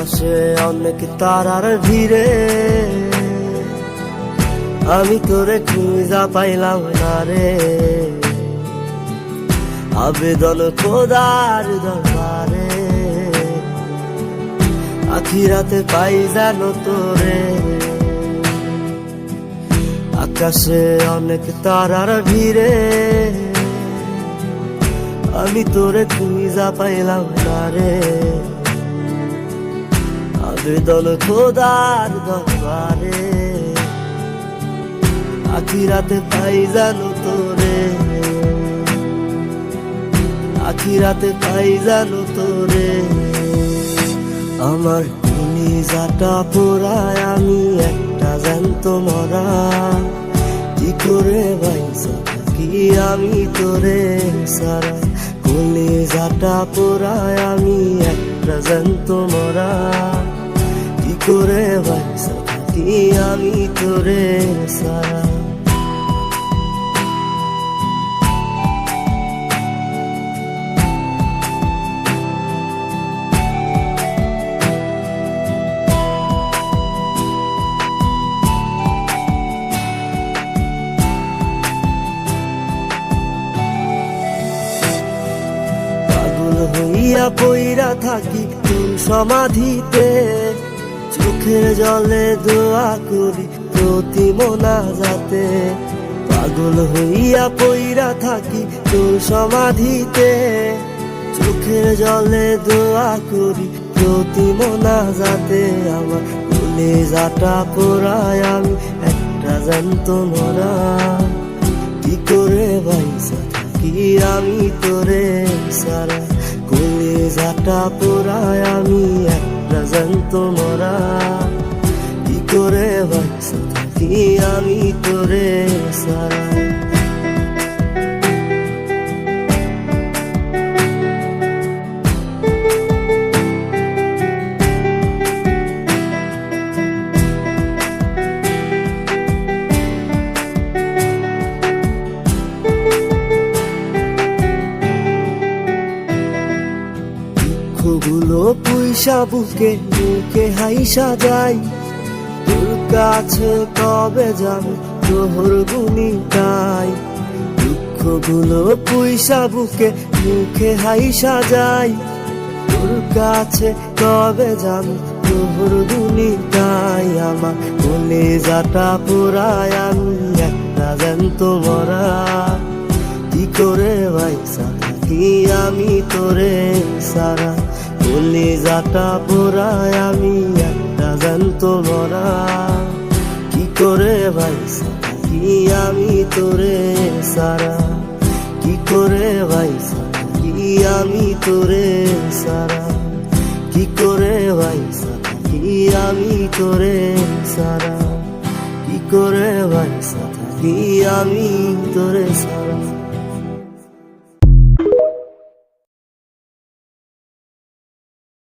আকাশে অনেক তারার ভিড়ে আমি তোরে খুঁজা পাইলাম না রে। আবেদন খোদার দরবারে, আখিরাতে পাই জানো তোরে। আকাশে অনেক তারার ভিড়ে আমি তোরে খুঁজা পাইলাম না রে। আবেদন খোদার দরবারে, আখিরাতে পাই জানো তোরে। আখিরাতে পাই জানো তোরে। আমার কলিজাটা পোড়ায় আমি একটা জ্যান্ত মরা, কি করে বাইসা থাকি আমি তোরে সারা। কলিজাটা পোড়ায় আমি একটা জ্যান্ত মরা, কি করে বাইসা থাকি আমি তোরে সারা। হইয়া পইরা থাকি তোর সমাধিতে, চোখের জলে দোয়া করি প্রতি মোনাজাতে। পাগল হইয়া পইরা থাকি তোর সমাধিতে, চোখের জলে দোয়া করি প্রতি মোনাজাতে। আমার কলিজাটা পোড়ায় আমি একটা জ্যান্ত মরা, কি করে বাইসা থাকি আমি তোরে সারা। কলিজাটা পোড়ায় আমি একটা জ্যান্ত মরা, কি করে বাইসা থাকি আমি তোরে সারা। দুঃখগুলো পুইসা বুকে মুখে হাইসা যাই, তোর কাছে কবে যাবে তোর গুণিতাই। দুঃখগুলো পুইসা বুকে মুখে হাইসা যাই, তোর কাছে কবে যাবে তোর গুণিতাই। আমার কলিজাটা পোড়ায় আমি একটা জ্যান্ত মরা, কি করে বাইসা থাকি আমি তোরে সারা। কলিজাটা পোড়ায় আমি একটা জ্যান্ত মরা, কি করে বাইসা থাকি আমি তোরে সারা। কি করে বাইসা থাকি আমি তোরে সারা। কি করে বাইসা থাকি আমি তোরে সারা। কি করে বাইসা থাকি আমি তোরে সারা।